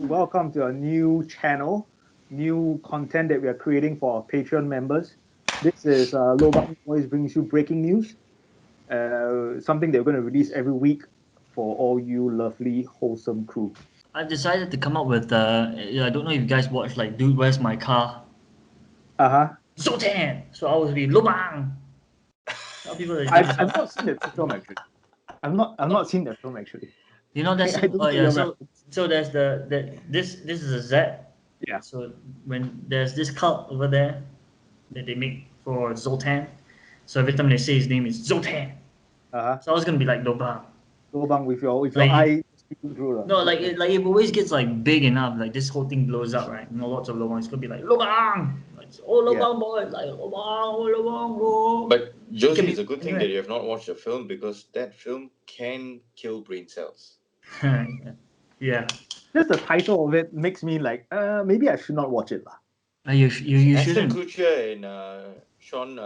Welcome to our new channel, new content that we are creating for our Patreon members. This is Lobang Boys brings you breaking news, something that we're going to release every week for all you lovely, wholesome crew. I've decided to come up with, I don't know if you guys watch, like, Dude, Where's My Car? Zoltan! So I was be Lobang! People I've not seen that film actually. I've not seen that film actually. You know that's so there's this is a Z. Yeah. So when there's this cult over there that they make for Zoltan, so every time they say his name is Zoltan. So I was gonna be like Lobang. Lobang with your eye speaking through. No, like it always gets like big enough, like this whole thing blows up, right? You know, lots of Lobang. It's gonna be like Lobang, like, oh Lobang boy, like Lobang, oh Lobang bro. But Josie, it's a good thing that you have not watched the film because that film can kill brain cells. Yeah. Just the title of it makes me like, maybe I should not watch it lah. You shouldn't. Ashton Kutcher and Sean,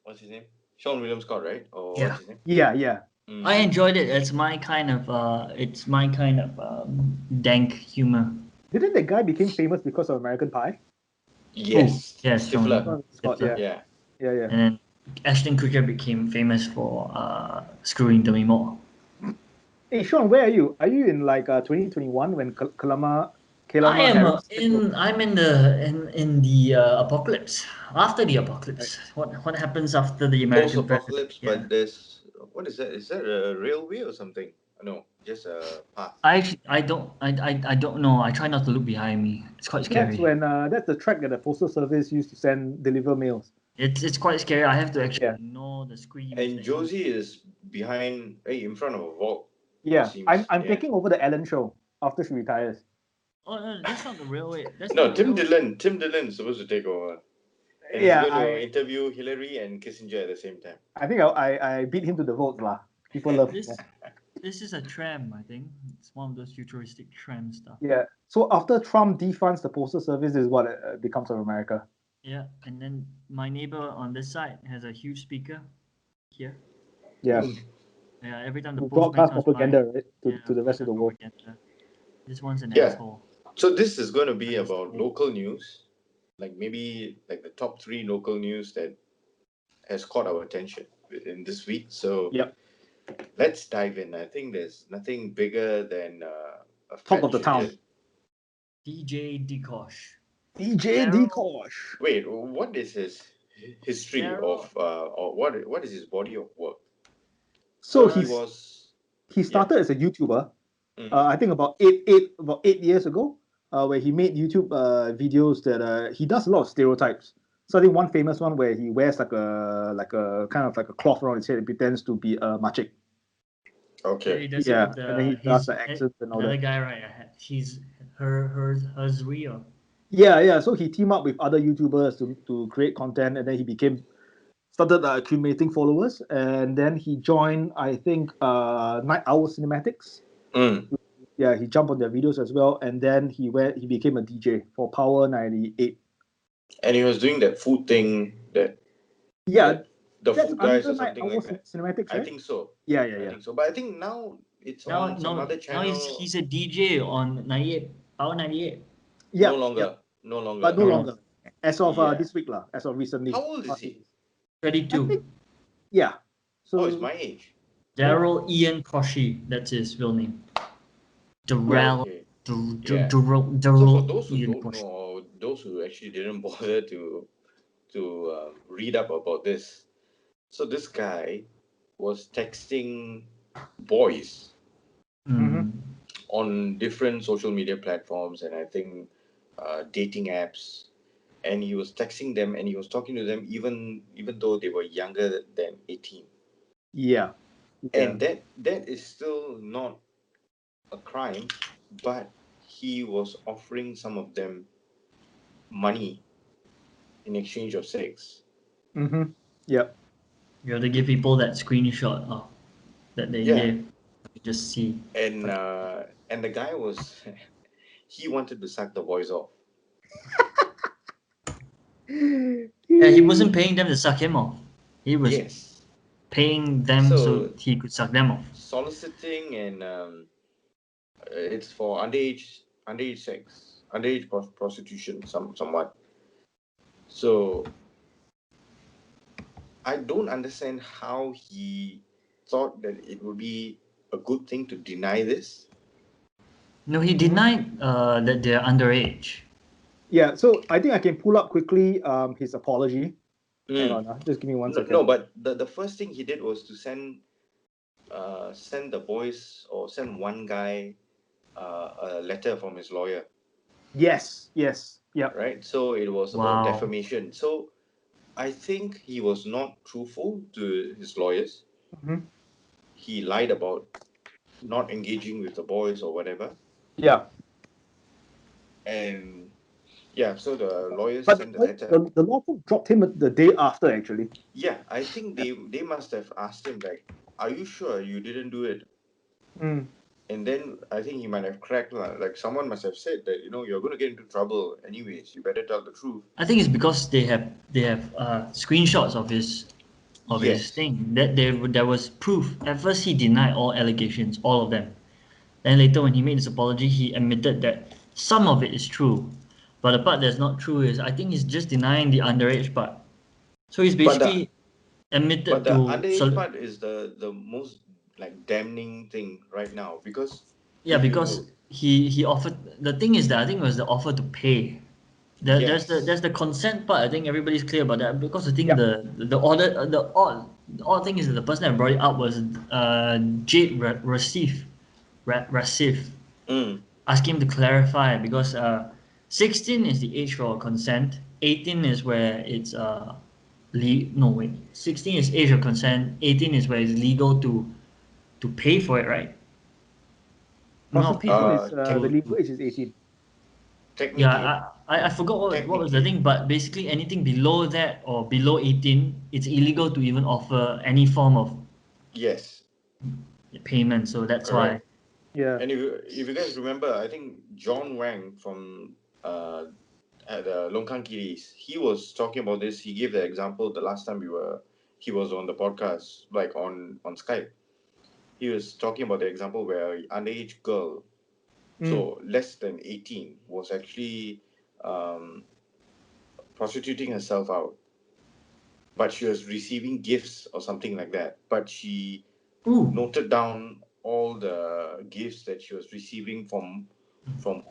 what's his name? Sean William Scott, right? Or yeah. What's his name? Yeah. I enjoyed it. It's my kind of dank humor. Didn't that guy become famous because of American Pie? Yes. Yes. Scott, yeah. And then Ashton Kutcher became famous for screwing Demi Moore. Hey Sean, where are you? Are you in like 2021 when Kalama I'm in the apocalypse. After the apocalypse. Right. What happens after the American apocalypse? But there's what is that? Is that a railway or something? No, just a path. I don't know. I try not to look behind me. It's quite scary. That's when that's the track that the postal service used to deliver mails. It's quite scary. I have to actually know the screen. And Josie is in front of a vault. Yeah, I'm taking over the Ellen show after she retires. Oh no, that's not the railway. Tim Dillon is supposed to take over. And he's going to interview Hillary and Kissinger at the same time. I think I beat him to the votes lah. People love this. This is a tram, I think. It's one of those futuristic tram stuff. Yeah. So after Trump defunds the postal service, is what becomes of America. Yeah, and then my neighbor on this side has a huge speaker here. Yeah. Yeah, every time the broadcast propaganda, right, to the rest of the world. This one's an asshole. So this is going to be about local news, like maybe like the top 3 local news that has caught our attention in this week. So let's dive in. I think there's nothing bigger than a top of the town. DJ Dee Kosh. DJ Dee Kosh. Wait, what is his history of or what is his body of work? So he started as a YouTuber. I think about eight years ago, where he made YouTube videos that he does a lot of stereotypes. So I think one famous one where he wears like a kind of like a cloth around his head and pretends to be a machik. Okay. And then he does the accents and all that. Another guy, right? He's hers real. Yeah. So he teamed up with other YouTubers to create content, and then he started accumulating followers, and then he joined, I think, Night Owl Cinematics. Yeah, he jumped on their videos as well, and then he became a DJ for Power 98. And he was doing that food thing the food guys or something like that. Cinematics, right? I think so. Yeah. I think so, but I think now it's on some other channel. Now he's a DJ on 98, Power 98. Yeah. No longer. But no longer. As of this week lah. As of recently. How old is he? 32. Yeah. So it's my age. Daryl Ian Koshy. That's his real name. Daryl. Daryl. So for those who don't know, those who actually didn't bother to read up about this, so this guy was texting boys on different social media platforms, and I think dating apps. And he was texting them, and he was talking to them even though they were younger than 18. Yeah. And that is still not a crime, but he was offering some of them money in exchange of sex. Yep. You have to give people that screenshot of that they gave. You just see. And the guy was he wanted to suck the boys off. Yeah, he wasn't paying them to suck him off. He was paying them so he could suck them off. Soliciting, and it's for underage underage sex, underage prostitution, somewhat. So I don't understand how he thought that it would be a good thing to deny this. No, he denied that they're underage. Yeah, so I think I can pull up quickly his apology. Hang on, just give me 1 second. No, but the first thing he did was to send the boys, or send one guy a letter from his lawyer. Yes, yeah. Right? So it was about defamation. So I think he was not truthful to his lawyers. Mm-hmm. He lied about not engaging with the boys or whatever. Yeah. And yeah, so the lawyers But sent the letter. the law firm dropped him the day after, actually. Yeah, I think they must have asked him, like, are you sure you didn't do it? And then I think he might have cracked, like someone must have said that, you're going to get into trouble anyways. You better tell the truth. I think it's because they have screenshots of his thing that there was proof. At first, he denied all allegations, all of them. Then later, when he made his apology, he admitted that some of it is true, but the part that's not true is, I think he's just denying the underage part. So he's basically admitted to. But the underage part is the most like damning thing right now, because because he offered. The thing is that I think it was the offer to pay. There's the consent part. I think everybody's clear about that, because I think the odd thing is that the person that brought it up was Jade Rasif, asking him to clarify, because 16 is the age for consent, 18 is where it's 16 is age of consent, 18 is where it's legal to pay for it, right? Prostitution is the legal age is 18. Yeah, I forgot what was the thing, but basically anything below that or below 18, it's illegal to even offer any form of payment. So that's why. Yeah. And if you guys remember, I think John Wang from at Longkang Kiris, he was talking about this. He gave the example the last time he was on the podcast, like on Skype. He was talking about the example where an underage girl, so less than 18, was actually prostituting herself out, but she was receiving gifts or something like that. But she noted down all the gifts that she was receiving, from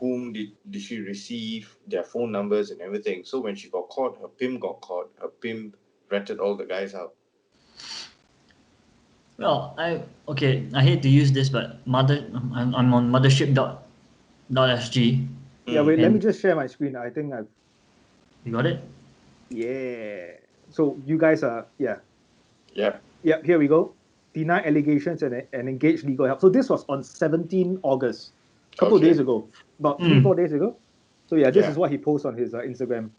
whom did she receive, their phone numbers and everything. So when she got caught, her pimp got caught. Her pimp ratted all the guys out. Well, I hate to use this, but I'm on mothership.sg. Yeah, wait, let me just share my screen. I think I've. You got it? Yeah. So you guys are Yep. Yep. Here we go. Deny allegations and engage legal help. So this was on 17 August, a couple of days ago, about 3-4 days ago. So this is what he posted on his Instagram.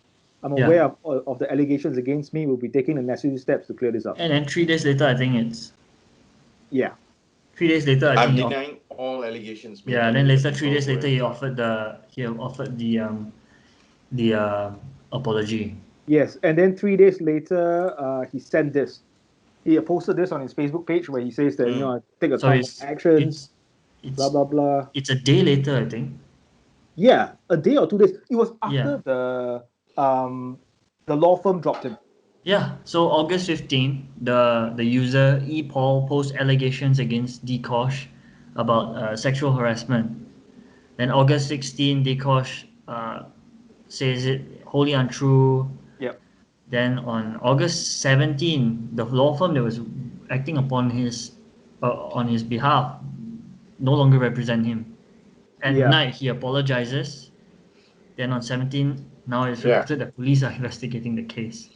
I'm aware of the allegations against me. We'll be taking the necessary steps to clear this up. And then 3 days later, I think it's. Yeah. 3 days later, I I'm think denying all allegations. Yeah, and then later 3 days later, he offered the apology. Yes, and then 3 days later, he sent this. He posted this on his Facebook page where he says that I take account of actions, blah blah blah. It's a day later, I think. Yeah, a day or 2 days. It was after the law firm dropped him. Yeah, so August 15, the user ePaul posts allegations against Dee Kosh about sexual harassment. Then August 16, Dee Kosh says it wholly untrue. Yep. Then on August 17, the law firm that was acting upon on his behalf no longer represent him. At night, he apologizes. Then on 17, now it's reported that police are investigating the case.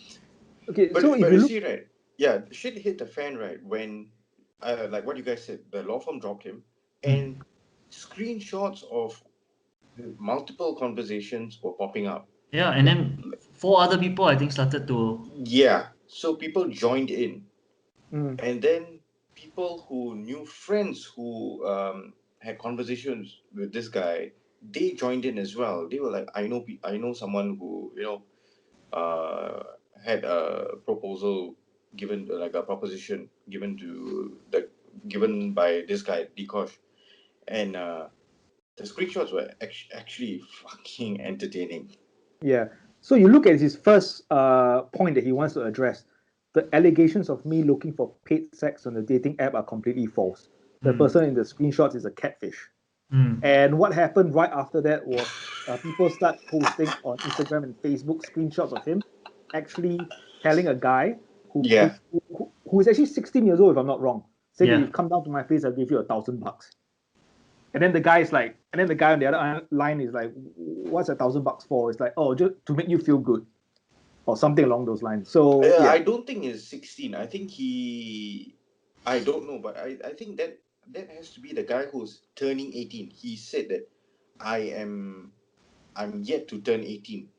Okay, but you see, right? Yeah, shit hit the fan, right? When, like what you guys said, the law firm dropped him, and screenshots of multiple conversations were popping up. Yeah, and then 4 other people, I think, started to. Yeah, so people joined in, and then people who knew friends who had conversations with this guy, they joined in as well. They were like, I know someone who had a proposal given, like a proposition given by this guy Dee Kosh, and the screenshots were actually fucking entertaining. Yeah. So you look at his first point that he wants to address. The allegations of me looking for paid sex on the dating app are completely false. The person in the screenshots is a catfish. And what happened right after that was people start posting on Instagram and Facebook screenshots of him actually telling a guy who is actually 16 years old, if I'm not wrong, saying that you come down to my place, I'll give you $1,000. And then the guy on the other line is like, what's $1,000 for? It's like, oh, just to make you feel good, or something along those lines. So I don't think he's 16. I think I don't know, but I think that has to be the guy who's turning 18. He said that I'm yet to turn 18.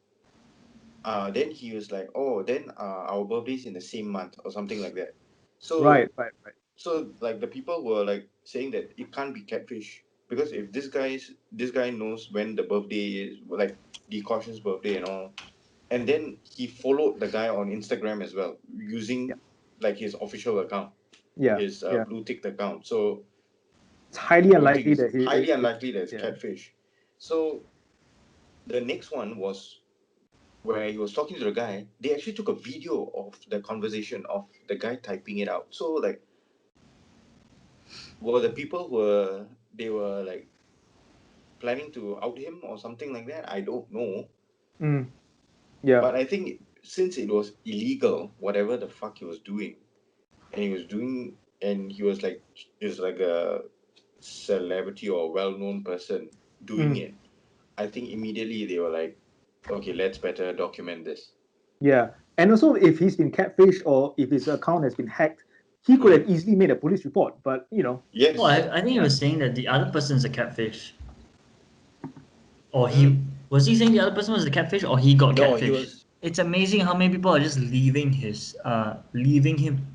Then he was like, oh, then our birthday's in the same month or something like that. So right. So like the people were like saying that it can't be catfish, because if this guy knows when the birthday is, like Dee Kosh's birthday and all, and then he followed the guy on Instagram as well using like his official account, his blue ticked account. So it's highly unlikely that it's catfish. So the next one was where he was talking to the guy. They actually took a video of the conversation of the guy typing it out. So like, were the people were like planning to out him or something like that? I don't know. Yeah. But I think since it was illegal, whatever the fuck he was doing, and he was like a celebrity or well-known person doing it, I think immediately they were like, okay, let's better document this. Yeah. And also, if he's been catfished or if his account has been hacked, he could have easily made a police report. But, Yes. Well, I think he was saying that the other person is a catfish. Or was he saying the other person was a catfish, or he got catfished? He was. It's amazing how many people are just leaving him.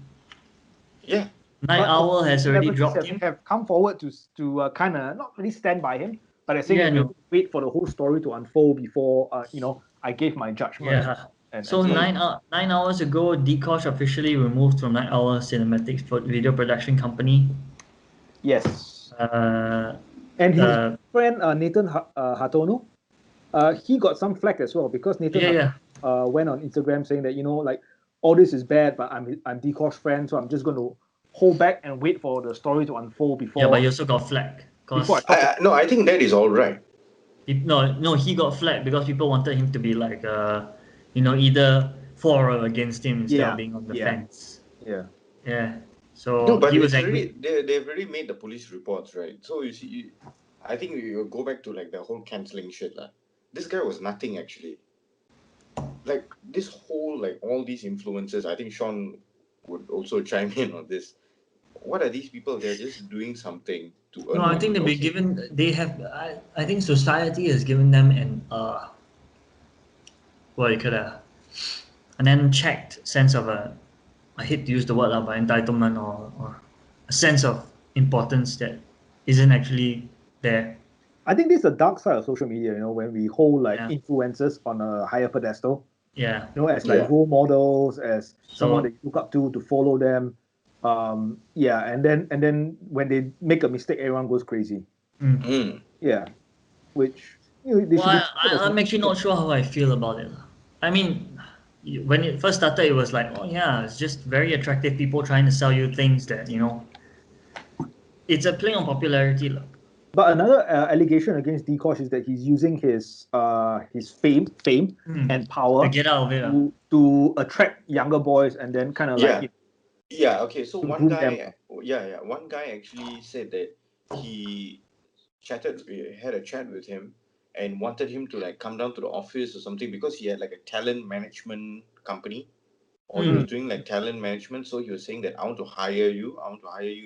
Yeah. Night Owl has already dropped him. Have come forward to kind of not really stand by him, but I think wait for the whole story to unfold before I gave my judgment. Yeah. So 9 hours ago, Dee Kosh officially removed from Night Owl Cinematics video production company. Yes. And his friend Nathan Hatono, he got some flack as well, because Nathan went on Instagram saying that like all this is bad, but I'm Dee Kosh's friend, so I'm just going to hold back and wait for the story to unfold before. Yeah, but you also got flack. No, I think that is all right. No, he got flack because people wanted him to be like either for or against him instead of being on the fence. Yeah. So no, but he was angry. They've already made the police reports, right? So you see, I think you go back to like the whole cancelling shit, lah. This guy was nothing actually. Like this whole, like all these influencers, I think Sean would also chime in on this. What are these people? They're just doing something to earn money. I think they'll be given. They have. I think society has given them an unchecked sense of I hate to use the word but entitlement or a sense of importance that isn't actually there. I think this is the dark side of social media, when we hold like influencers on a higher pedestal. Yeah. As like role models, as someone that you look up to follow them. And then when they make a mistake, everyone goes crazy. Yeah. Which I'm actually not sure how I feel about it. I mean, when it first started, it was like, oh yeah, it's just very attractive people trying to sell you things that it's a play on popularity. But another allegation against Dee Kosh is that he's using his fame and power to get out of it, to attract younger boys and then kind of okay. So one guy actually said that he had a chat with him and wanted him to like come down to the office or something, because he had like a talent management company, or he was doing like talent management. So he was saying that I want to hire you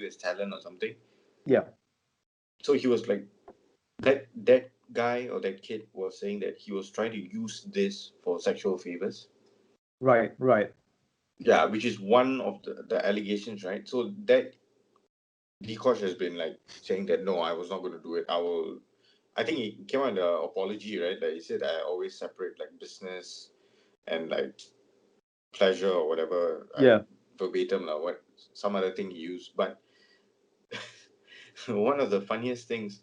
as talent or something. Yeah. So he was like, that guy or that kid was saying that he was trying to use this for sexual favors. Right. Yeah, which is one of the allegations, right? So that Dee Kosh has been like saying that no, I was not going to do it. I think he came out in the apology, right? That he said I always separate like business and like pleasure or whatever. Yeah. Verbatim, what some other thing he used. But one of the funniest things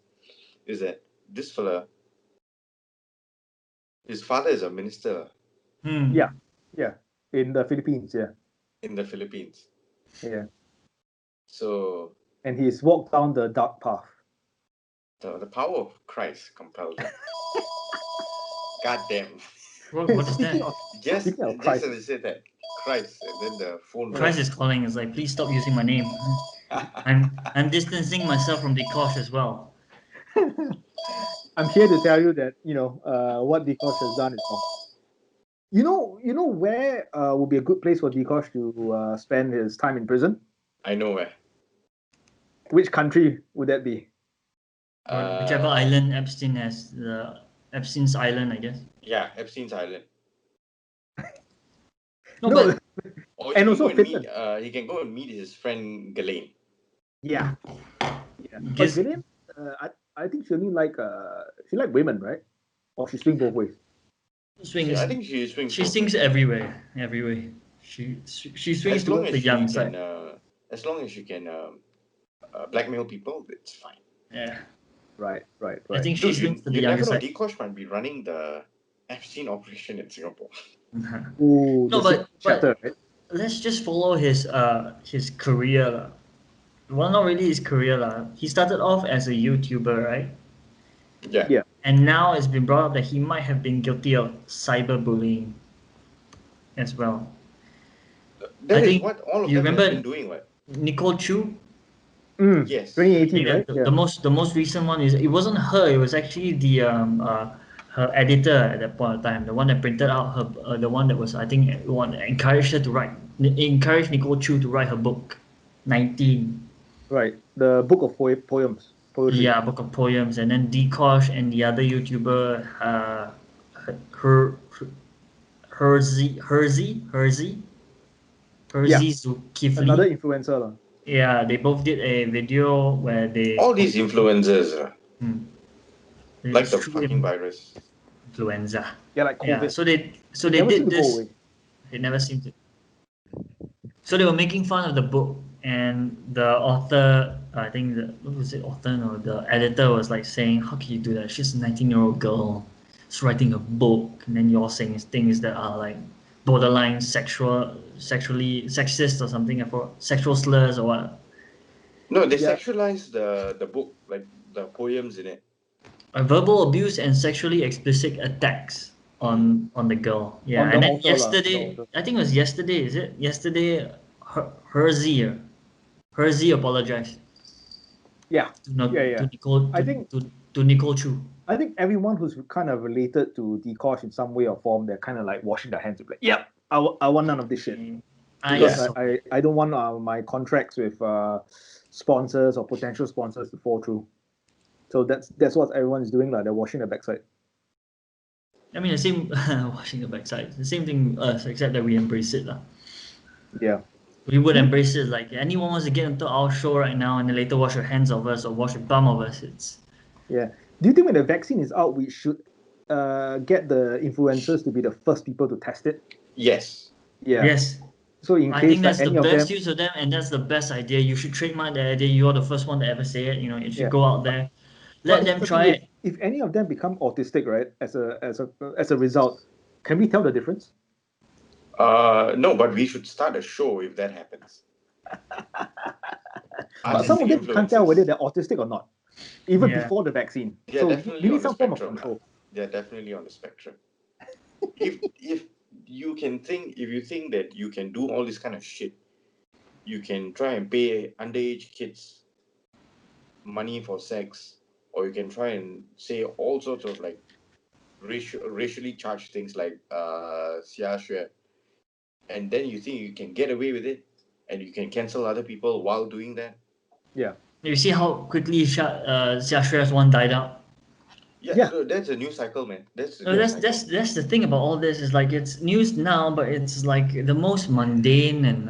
is that this fella, his father is a minister. Yeah. In the Philippines, In the Philippines. Yeah. So. And he's walked down the dark path. The power of Christ compelled him. God damn. What is that? Just Christ. as I said that. Christ, and then the phone. Christ is calling. It's like, please stop using my name. I'm distancing myself from Dee Kosh as well. I'm here to tell you that what Dee Kosh has done is wrong. You know where would be a good place for Dee Kosh to spend his time in prison? I know where. Which country would that be? Whichever island Epstein has, Epstein's island, I guess. Yeah, Epstein's island. But and also Finland. He can go and meet his friend Ghislaine. Yeah. But Ghislaine, I think she only she like women, right? Or she swings both ways. Swings. I think she swings. She swings everywhere. She swings towards the young side. As long as she can blackmail people, it's fine. Yeah. Right. I think she swings to the younger side. Dee Kosh might be running the Epstein operation in Singapore. Ooh, no, but right? Let's just follow his career. Well, not really his career. He started off as a YouTuber, right? Yeah. And now it's been brought up that he might have been guilty of cyberbullying as well. That is what all of them have been doing, what? Nicole Chu? Yes. 2018, right? The most recent one is, it wasn't her, it was actually the her editor at that point of time, the one that printed out her the one that was, I think, encouraged Nicole Chu to write her book 19. Right, the book of poems. Poetry. Yeah, book of poems. And then Dee Kosh and the other YouTuber, Herzy Zulkifli. Another influencer. Yeah, they both did a video where they... All these influencers, like the fucking virus. Influenza. Yeah, like COVID. Yeah, so they did this. It never seemed to. So they were making fun of the book, and the author, I think the editor was like saying, how can you do that? She's a 19-year-old girl, she's writing a book, and then you're saying things that are like borderline sexually sexist or something, for sexual slurs or what. No, they sexualize the book, like the poems in it. Verbal abuse and sexually explicit attacks on the girl. Yeah, and then yesterday, I think it was yesterday, is it? Yesterday, Herzy apologized. Yeah. To Nicole, to Nicole Chu. I think everyone who's kind of related to Dee Kosh in some way or form, they're kind of like washing their hands. Like, yep, I want none of this shit. Because I don't want my contracts with sponsors or potential sponsors to fall through. So that's what everyone is doing. They're washing their backside. I mean, the same washing the backside. The same thing us, except that we embrace it. Yeah. We would embrace it. Like, anyone wants to get into our show right now and then later wash your hands of us or wash your bum of us. Yeah. Do you think when the vaccine is out, we should get the influencers to be the first people to test it? Yes. Yeah. Yes. So in case I think that's any the of best them... use of them, and that's the best idea. You should trademark the idea. You're the first one to ever say it. You should go out there, let them try it. If any of them become autistic, right, as a result, can we tell the difference? No, but we should start a show if that happens. But some of them can't tell whether they're autistic or not, even before the vaccine. They're so definitely we need on the some form of spectrum. control. They're definitely on the spectrum. if you think that you can do all this kind of shit, you can try and pay underage kids money for sex, or you can try and say all sorts of like racially charged things like xia xue, and then you think you can get away with it, and you can cancel other people while doing that. Yeah. You see how quickly xia xue's one died out. Yeah, no, that's a new cycle, man. That's the thing about all this, is like, it's news now, but it's like the most mundane and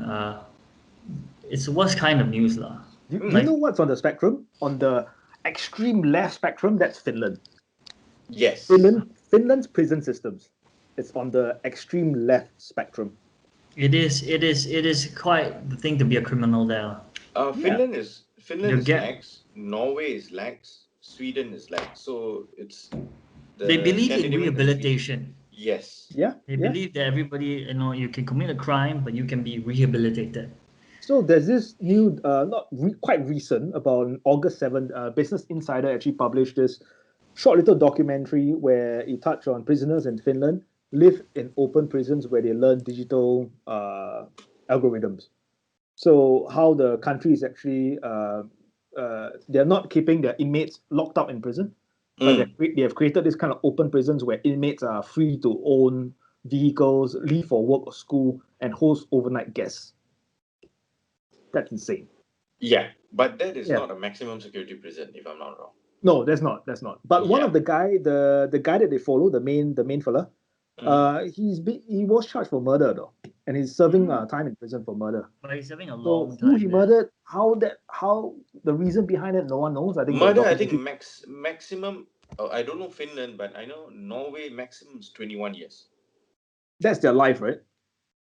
it's the worst kind of news, lah. Do you know what's on the spectrum? On the extreme left spectrum, that's Finland. Yes. Finland's prison systems. It's on the extreme left spectrum. It is quite the thing to be a criminal there. Finland is lax. Norway is lax. Sweden is like. So it's They believe in Scandinavian countries. rehabilitation. Yes. Yeah. They believe that everybody, you can commit a crime, but you can be rehabilitated. So there's this new, quite recent, about August 7th, Business Insider actually published this short little documentary where it touched on prisoners in Finland live in open prisons where they learn digital algorithms. So how the country is actually, they're not keeping their inmates locked up in prison, but they have created this kind of open prisons where inmates are free to own vehicles, leave for work or school, and host overnight guests. That's insane. Yeah, but that is not a maximum security prison, if I'm not wrong. No, that's not. That's not. But one of the guy, the guy that they follow, the main fella, he was charged for murder though, and he's serving time in prison for murder. But he's having a long time. Who he murdered? How the reason behind it? No one knows. I think murder. I think maximum. I don't know Finland, but I know Norway maximum is 21 years. That's their life, right?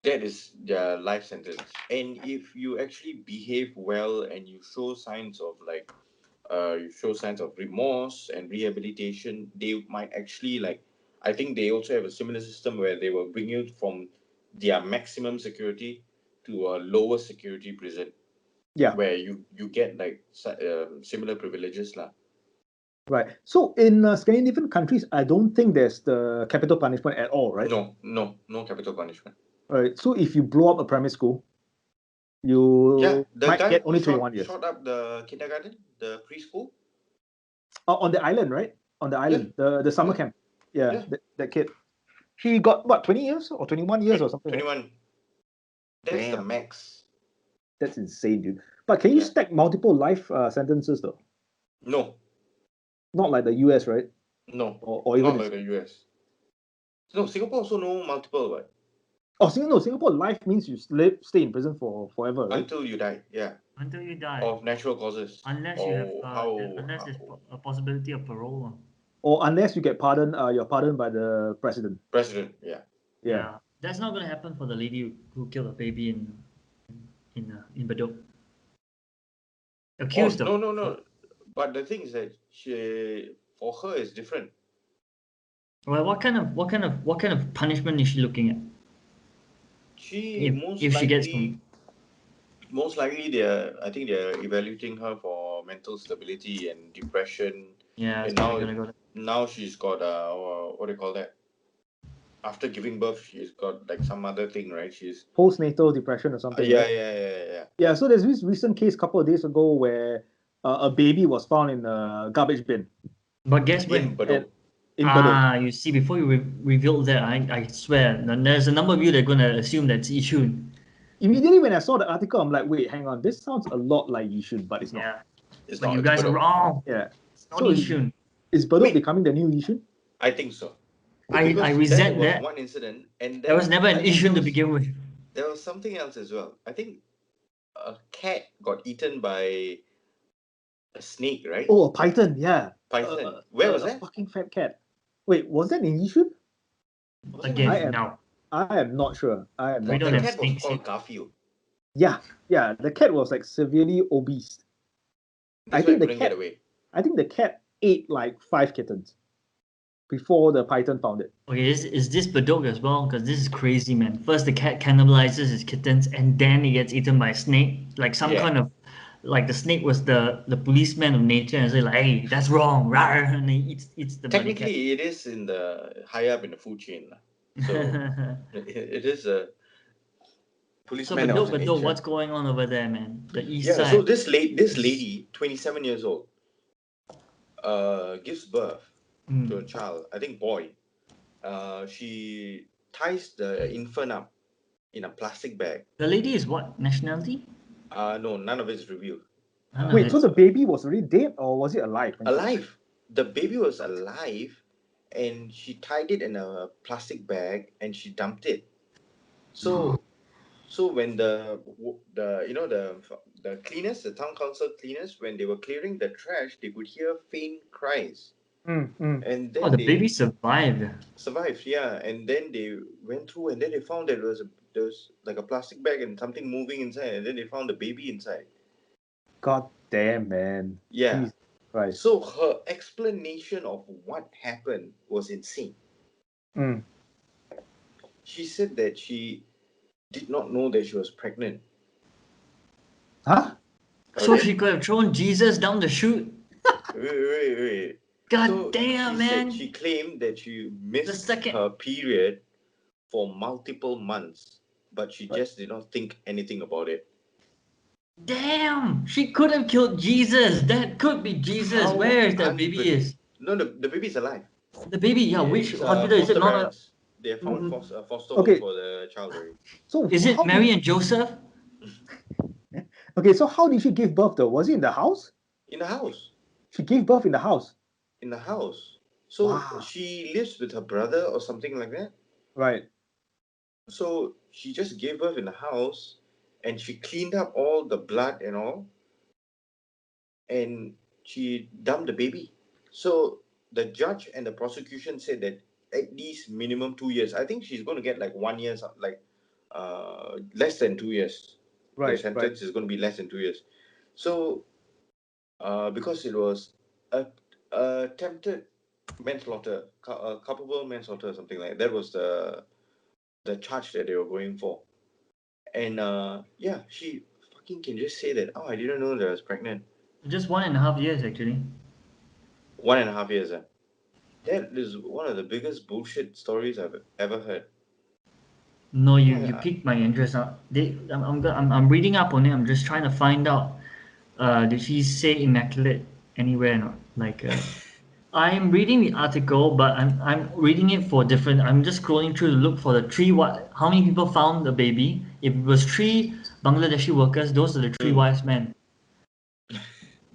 That is their life sentence. And if you actually behave well and you show signs of remorse and rehabilitation, they might actually I think they also have a similar system where they will bring you from their maximum security to a lower security prison. Yeah. Where you get similar privileges lah. Right. So in Scandinavian countries, I don't think there's the capital punishment at all, right? No capital punishment. Right. So if you blow up a primary school, you might get only 21 years. Shot up the kindergarten, the preschool. On the island, right? On the island, the summer camp. Yeah. That kid. He got what, 20 years or 21 years or something? 21. Right? That's the max. That's insane, dude. But can you stack multiple life sentences though? No. Not like the US, right? No. Or even not like the US. No, Singapore also no multiple, right? Oh, Singapore life means you stay in prison for forever, right? Until you die, yeah. Until you die. Of natural causes. Unless you have, unless there's a possibility of parole. Or unless you get pardoned, you're pardoned by the president. President, yeah. Yeah. That's not going to happen for the lady who killed a baby in Bedok. Accused of. No. But the thing is that for her it's different. Well, what kind of punishment is she looking at? Most likely I think they're evaluating her for mental stability and depression. Yeah. And now she's got what do you call that? After giving birth, she's got some other thing, right? She's postnatal depression or something. Yeah. So there's this recent case a couple of days ago where a baby was found in a garbage bin. But guess when? In Bedok. You see, before you revealed that, I swear, there's a number of you that are going to assume that's Yishun. Immediately when I saw the article, I'm like, wait, hang on, this sounds a lot like Yishun, but it's not. Yeah. It's but not. You guys are wrong. Yeah. It's not Yishun. Is Bedok becoming the new Yishun? I think so. I resent that. One incident, and there was never an Yishun to begin with. There was something else as well. I think a cat got eaten by a snake, right? Oh, a python, yeah. Python. Where was that? A fucking fat cat. Wait, was that in Yishun? Again, now. I am not sure. The cat was called Garfield. Yeah, the cat was severely obese. I think the cat ate 5 kittens before the python found it. Okay, is this Bedok as well? Because this is crazy, man. First the cat cannibalizes his kittens, and then he gets eaten by a snake. Kind of, the snake was the policeman of nature, and say hey, that's wrong, rawr, and he eats the. Technically, it is in the high up in the food chain, so it is a policeman. So Bedok, what's going on over there, man? The east side. So this lady, 27 years old, gives birth to a child, I think boy. She ties the infant up in a plastic bag. The lady is what nationality? No, none of it is revealed. Wait, so the baby was already dead or was it alive? Alive. The baby was alive, and she tied it in a plastic bag and she dumped it. So when the cleaners, the town council cleaners, when they were clearing the trash, they could hear faint cries. And then the baby survived. Survived, yeah. And then they went through, and then they found that there was a plastic bag and something moving inside, and then they found the baby inside. God damn, man. Yeah. Jeez. Right. So her explanation of what happened was insane. She said that she did not know that she was pregnant. Huh? So she could have thrown Jesus down the chute. Wait. God so damn, she man. said she claimed that she missed second- her period for multiple months, but she Right. just did not think anything about it. Damn, she could have killed Jesus. That could be Jesus. How Where is that baby is? No, the baby's alive. The baby, yeah, which It's, hospital is it? foster Not parents. They have found foster home Okay. for the child already. So is it how Mary did, and Joseph? okay, so how did she give birth though? Was it in the house? In the house. She gave birth in the house. In the house. So Wow. she lives with her brother or something like that. Right. So she just gave birth in the house and she cleaned up all the blood and all. And she dumped the baby. So the judge and the prosecution said that at least minimum 2 years. I think she's going to get like 1 year, like less than 2 years. The Right. sentence is going to be less than 2 years. So because it was attempted manslaughter, culpable manslaughter, or something like that. That was the charge that they were going for. And yeah, she fucking can just say that. Oh, I didn't know that I was pregnant. Just 1.5 years, actually. 1.5 years. That is one of the biggest bullshit stories I've ever heard. No, you piqued my interest. I'm reading up on it. I'm just trying to find out. Did she say immaculate anywhere or not? Like, I'm reading the article, but I'm reading it for different. I'm just scrolling through to look for the how many people found the baby. If it was 3 Bangladeshi workers, those are the 3 wise men.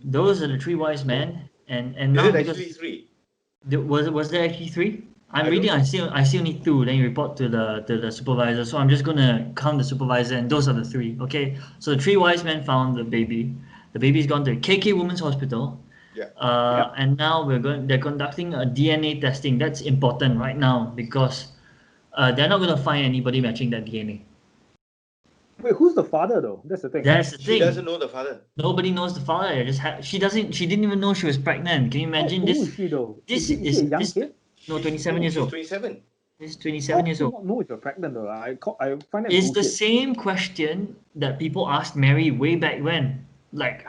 Those are the 3 wise men, and now Is it because actually 3? was there actually 3? I'm I reading. don't know. I see only 2. Then you report to the supervisor. So I'm just gonna count the supervisor, and those are the 3. Okay. So the 3 wise men found the baby. The baby's gone to KK Women's Hospital. Yeah. And now they're conducting a DNA testing. That's important right now because they're not gonna find anybody matching that DNA. Wait, who's the father though? That's the thing. That's the She thing. doesn't know the father. Nobody knows the father. She didn't even know she was pregnant. Can you imagine How this? old is she though? This Is she a young this kid? no 27 years She's old. 27. She's How 27 do years you old. not know if you're pregnant though? I find that It's the bullshit. same question that people asked Mary way back when. Like,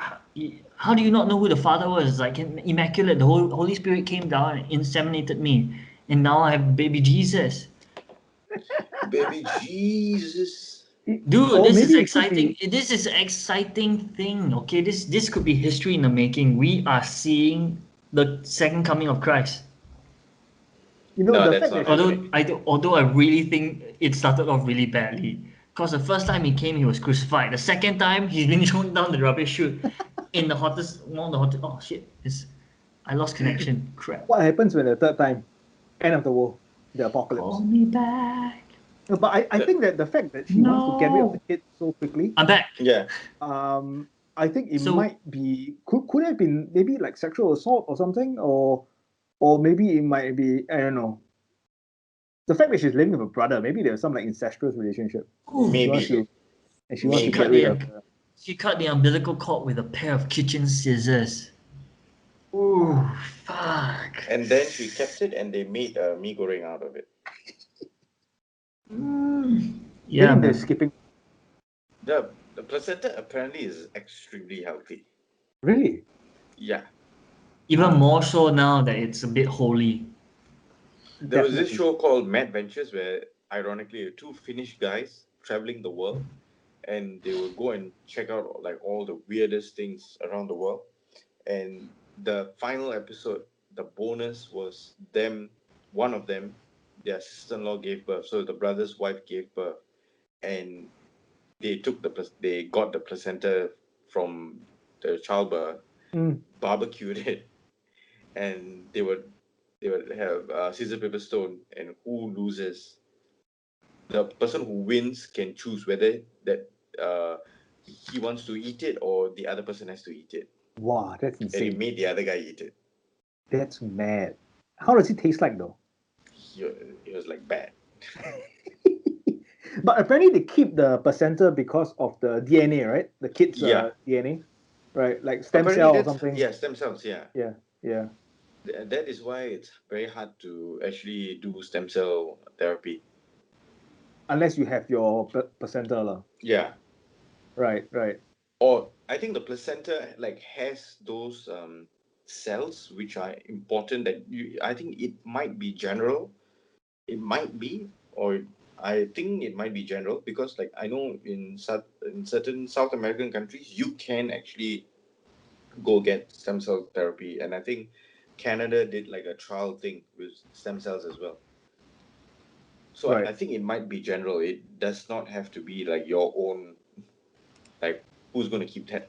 how do you not know who the father was? Like, immaculate. The Holy Spirit came down and inseminated me, and now I have baby Jesus. Baby Jesus. Dude, Or this is maybe it could exciting. be. This is exciting thing. Okay, this could be history in the making. We are seeing the second coming of Christ. You know, No, the that's fact not that Although I really think it started off really badly. Because the first time he came, he was crucified. The second time, he's been thrown down the rubbish chute in the hottest, one of the hottest. Oh shit! I lost connection. Crap. what happens when the third time, end of the world, the apocalypse. Call me back. No, but I think that the fact that she wants to get rid of the kid so quickly, I'm back. Yeah. I think it So- might be could have been maybe like sexual assault or something, or maybe it might be, I don't know. The fact that she's living with her brother, maybe there's some like incestuous relationship. Maybe. She wants to She get rid of her. She cut the umbilical cord with a pair of kitchen scissors. Ooh, fuck. And then she kept it and they made mee goreng out of it. Yeah, Maybe they're man. skipping. The placenta apparently is extremely healthy. Really? Yeah. Even more so now that it's a bit holy. There was this Definitely. show called Mad Ventures where, ironically, 2 Finnish guys traveling the world, and they would go and check out like all the weirdest things around the world. And the final episode, the bonus was one of them, their sister-in-law gave birth. So the brother's wife gave birth, and they got the placenta from the childbirth, barbecued it, and they would have scissor paper stone, and who loses, the person who wins can choose whether that he wants to eat it or the other person has to eat it. Wow, that's And he insane. made the other guy eat it. That's mad. How does it taste like though? It was like bad. But apparently they keep the placenta because of the DNA, right? The kid's Yeah. DNA. right? Like stem Apparently cell or that's something. yeah, stem cells. Yeah, Yeah. that is why it's very hard to actually do stem cell therapy. Unless you have your placenta, lah. Yeah, Right. or I think the placenta like has those cells which are important that you. I think it might be general. It might be, or I think it might be general because like I know in certain South American countries you can actually go get stem cell therapy, and I think Canada did like a trial thing with stem cells as well. So Right. I think it might be general. It does not have to be like your own, like who's going to keep that.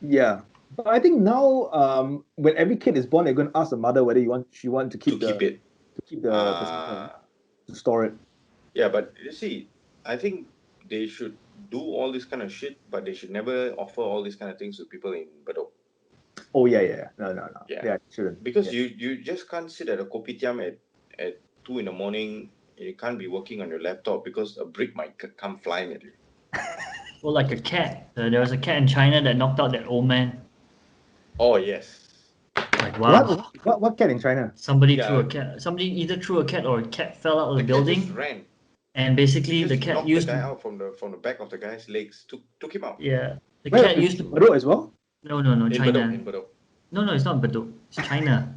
Yeah. But I think now, when every kid is born, they're going to ask the mother whether she want to keep It. the placenta, to store it. Yeah, but you see, I think they should do all this kind of shit, but they should never offer all these kind of things to people in Bedok. Oh yeah. No. Yeah, shouldn't. because you just can't sit at a kopitiam at 2 in the morning. You can't be working on your laptop because a brick might come flying at you. Or like a cat. There was a cat in China that knocked out that old man. Oh yes. Like wow. What cat in China? Somebody threw a cat. Somebody either threw a cat or a cat fell out of the building. Cat just ran. And basically the cat knocked used the guy out from the back of the guy's legs. Took him out. Yeah. The cat used to Bedok as well? No, China. In Bedok. No, it's not Bedok. It's China.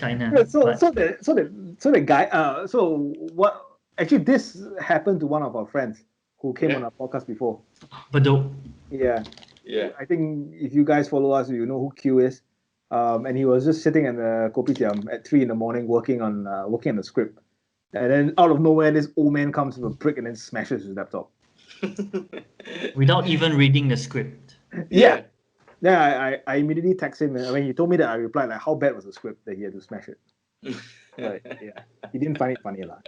Yeah, so the guy so what actually this happened to one of our friends who came on our podcast before. Bedok. Yeah. Yeah. I think if you guys follow us, you know who Q is. And he was just sitting in the kopitiam at 3 in the morning working on the script. And then out of nowhere, this old man comes with a brick and then smashes his laptop. Without even reading the script. Yeah. Then I immediately text him, and when he told me that, I replied like, how bad was the script that he had to smash it? But yeah, he didn't find it funny lah.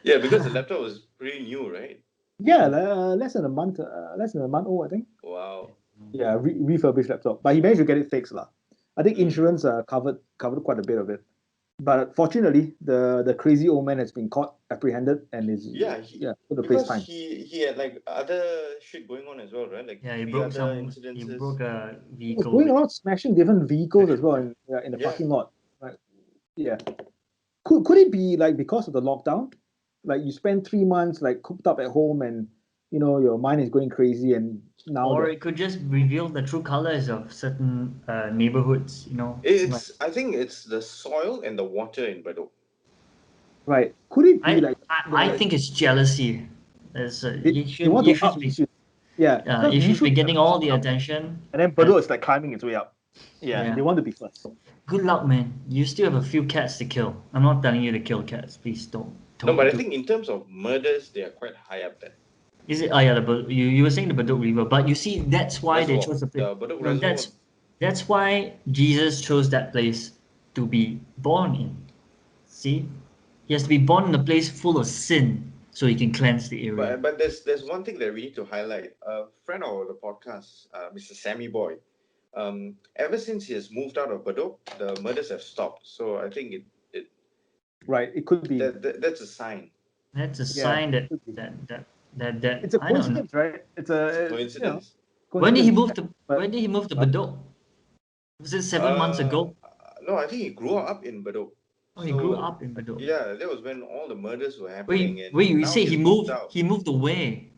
Yeah, because the laptop was pretty new, right? Yeah, less than a month old, I think. Wow. Yeah, refurbished laptop, but he managed to get it fixed lah. I think insurance covered quite a bit of it. But fortunately, the crazy old man has been caught, apprehended, and is put the place time. He had like other shit going on as well, right? Like he broke a vehicle. He was going around smashing different vehicles as well in the parking lot. Right? Yeah. Could it be like because of the lockdown? Like you spend 3 months like cooped up at home and your mind is going crazy, and now or it could just reveal the true colors of certain neighborhoods, I think it's the soil and the water in Bedok. Right. Could it be I think it's jealousy. Yishun's be getting all the attention. And then Bedok is like climbing its way up. Yeah, they want to be first. Good luck, man. You still have a few cats to kill. I'm not telling you to kill cats. Please don't. No, but I think in terms of murders, they are quite high up there. Is it? You were saying the Bedok River, but you see, that's why they chose the place. That's why Jesus chose that place to be born in. See, he has to be born in a place full of sin so he can cleanse the area. But there's one thing that we need to highlight. A friend of the podcast, Mr. Sammy Boy, ever since he has moved out of Bedok, the murders have stopped. So I think it could be that's a sign. That's a sign that it's a coincidence, right? It's a coincidence. When did he move to Bedok? Was it 7 months ago? No, I think he grew up in Bedok. Oh, he grew up in Bedok. Yeah, that was when all the murders were happening. You say he moved? He moved away.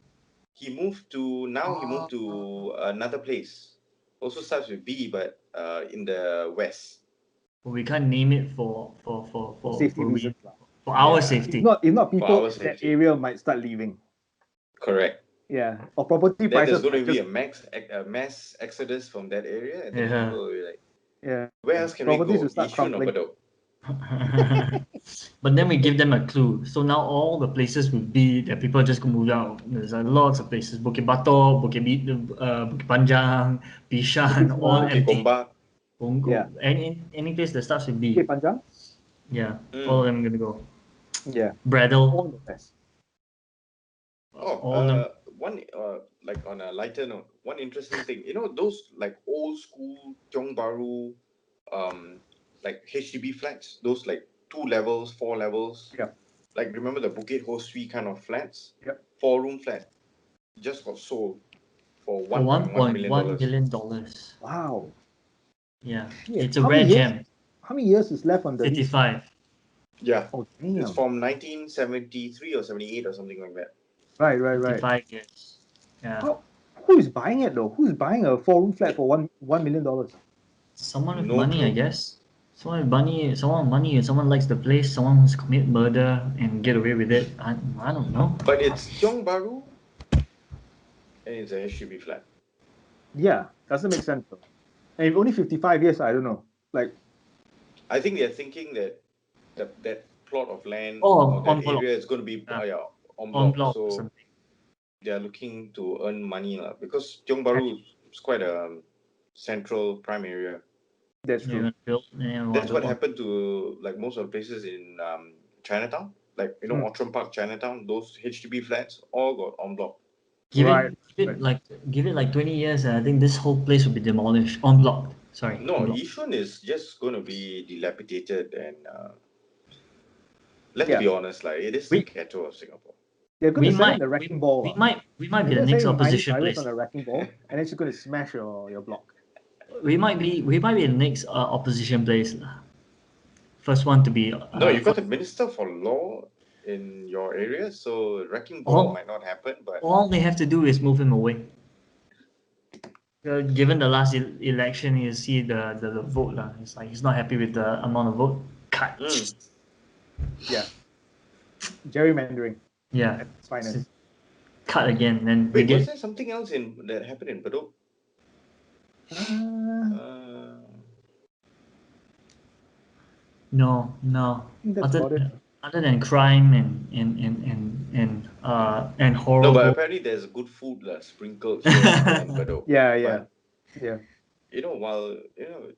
He moved to another place. Also starts with B, but in the west. Well, we can't name it for safety reasons. For our safety. If not people in that area might start leaving. Correct. Yeah, or property prices. There's going to be a mass exodus from that area, and then people will be like, where else can we go? Yishun or Bedok? But then we give them a clue. So now all the places will be that people just go move out. There's lots of places. Bukit Batok, Bukit Panjang, Bishan, all empty. Yeah. Any place that starts with B. Bukit Panjang? Yeah. All of them are going to go. Yeah. Bradle. All the best. One like on a lighter note, one interesting thing, those like old school Tiong Bahru like HDB flats, those like 2 levels, 4 levels. Yeah. Like remember the Bukit Ho Swee kind of flats? Yep. 4-room flat. Just got sold for For $1.1 million. Wow. Yeah, Yeah. it's a rare gem. How many years is left on the lease? 55. Yeah. Oh, damn. It's from 1973 or 78 or something like that. Right. 55 years. Yeah. Who is buying it though? Who's buying a 4-room flat for $1 million? Someone with No money, clue. I guess. Someone with money, someone likes the place, someone who's commit murder and get away with it. I don't know. But it's Tiong Bahru and it's a HDB flat. Yeah, doesn't make sense though. And if only 55 years, I don't know. Like, I think they're thinking that that plot of land Oh, or that en bloc. area is going to be en En bloc. bloc or So something. they are looking to earn money because Tiong Bahru is quite a central prime area. that's true. That's what happened to like most of the places in Chinatown. Like, Outram Park, Chinatown, those HDB flats all got en bloc. Give it like 20 years, and I think this whole place will be demolished. En bloc. Sorry. No, en bloc. Yishun is just going to be dilapidated and let's be honest, like it is the ghetto of Singapore. They're going to sell in the wrecking ball. We might be the next opposition place. On the wrecking ball, and then she's going to smash your block. We might be the next opposition place. First one to be. No, you've got the Minister for Law in your area, so wrecking ball might not happen. But all they have to do is move him away. Given the last election, you see the vote. It's like he's not happy with the amount of vote. Cut. Yeah. Gerrymandering. Yeah. It's finest. Cut again. Then wait, was there something else that happened in Bedok? No. Other than crime and horror. No, but apparently there's good food sprinkled here in Bedok. Yeah. While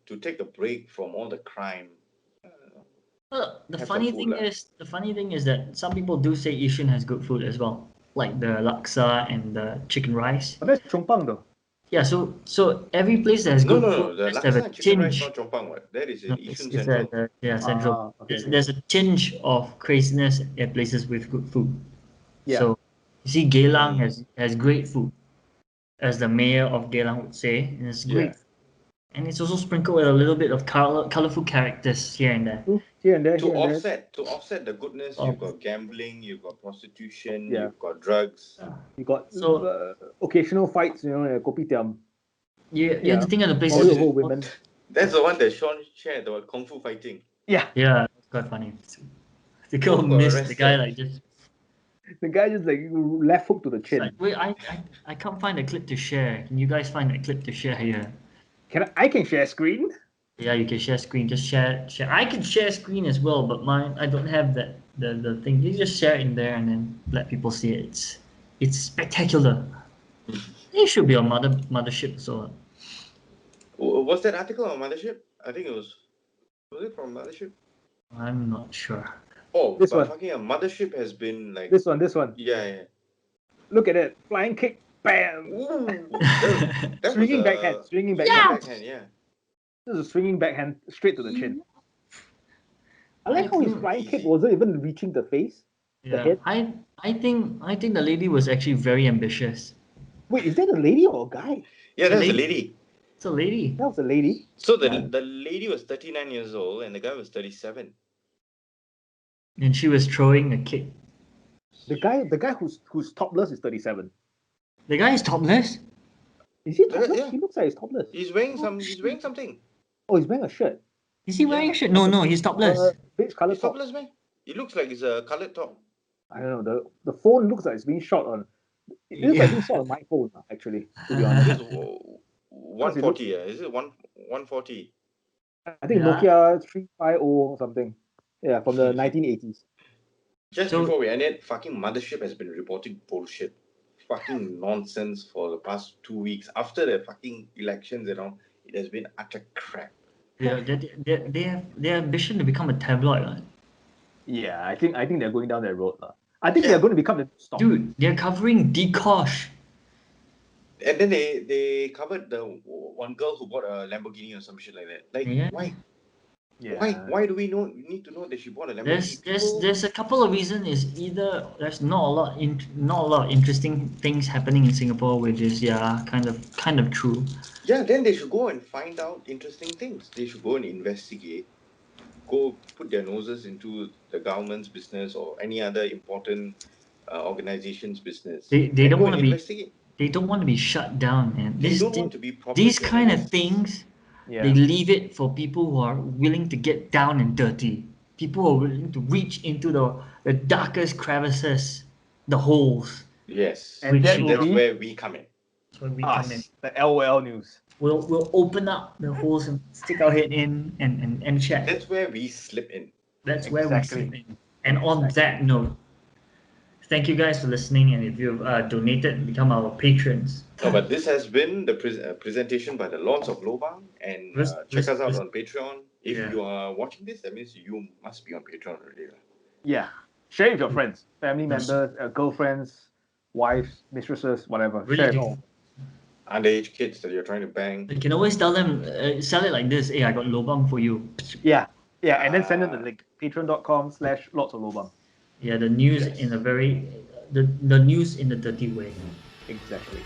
to take a break from all the crime. The funny thing is that some people do say Yishun has good food as well, like the laksa and the chicken rice. But that's Chong Pang though. Yeah, so every place that has good food the has to have laksa a and chicken rice tinge. not Chong Pang, what? That is in Yishun It's Central. Central. Okay. There's a tinge of craziness at places with good food. Yeah. So you see, Geylang has great food, as the mayor of Geylang would say, and it's great. And it's also sprinkled with a little bit of colorful characters here and there. Here and there. To offset the goodness, you've got gambling, you've got prostitution, you've got drugs. You got occasional fights, at kopitiam. You have to think of the places. Women. That's the one that Sean shared about kung fu fighting. Yeah, it's quite funny. The girl missed the guy like just. The guy just like left hook to the chin. Wait, I can't find a clip to share. Can you guys find a clip to share here? I can share screen? Yeah, you can share screen. Just share. I can share screen as well, but I don't have that the thing. You just share it in there and then let people see it. It's spectacular. It should be on Mothership. So. Was that article on Mothership? I think it was. Was it from Mothership? I'm not sure. Oh, this one. Talking about Mothership has been like this one. Yeah. Look at it, flying kick, bam! Ooh, that swinging backhand. Yeah. This is a swinging backhand straight to the chin. I like how his flying kick wasn't even reaching the face. Yeah, the head. I think the lady was actually very ambitious. Wait, is that a lady or a guy? Yeah, that's a lady. It's a lady. That was a lady. So the lady was 39 years old and the guy was 37. And she was throwing a kick. The guy who's topless is 37. The guy is topless? Is he topless? Yeah. He looks like he's topless. He's wearing something. Oh, he's wearing a shirt. Is he wearing a shirt? No, he's topless. Beige colored top. Topless, man. It looks like it's a colored top. I don't know. The phone looks like it's being shot on. It looks like being shot on my phone, actually. To be honest. 140. Yeah, is it 140? I think Nokia 350 or something. Yeah, from the 1980s. Just before we end it, fucking Mothership has been reporting bullshit. Fucking nonsense for the past 2 weeks. After the fucking elections and all, it has been utter crap. Yeah, they have their ambition to become a tabloid, right? Yeah, I think they're going down that road. I think they're going to become the stock. Dude, they're covering Dee Kosh. And then they covered the one girl who bought a Lamborghini or some shit like that. Like, why? Yeah. Why do we need to know that she bought a Lamborghini? There's a couple of reasons. Is either there's not a lot of interesting things happening in Singapore, which is kind of true. Yeah, then they should go and find out interesting things. They should go and investigate, go put their noses into the government's business or any other important organization's business. They And don't go want and to be investigate. they don't want to be shut down, man. They don't want to be proper These kind of journalists. things, Yeah. they leave it for people who are willing to get down and dirty. People who are willing to reach into the darkest crevices, the holes. Yes, And that will that's be where we come in. That's where we come in. us, the LOL news. We'll open up the holes and stick our head in and check. That's where we slip in. That's where we Exactly. slip in. And on that note, thank you guys for listening. And if you've donated, become our patrons. No, but this has been the presentation by the Lords of Lobang, and check us out on Patreon. If you are watching this, that means you must be on Patreon already. Yeah. Share with your friends, family members, girlfriends, wives, mistresses, whatever. Really Share it do. all. Underage kids that you're trying to bang. You can always tell them, sell it like this. Hey, I got lobang for you. Yeah. Yeah, and then send them the link. Patreon.com/lots of lobang. Yeah, the news in a very the news in a dirty way. Exactly.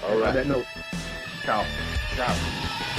All On right. that note, ciao. Ciao.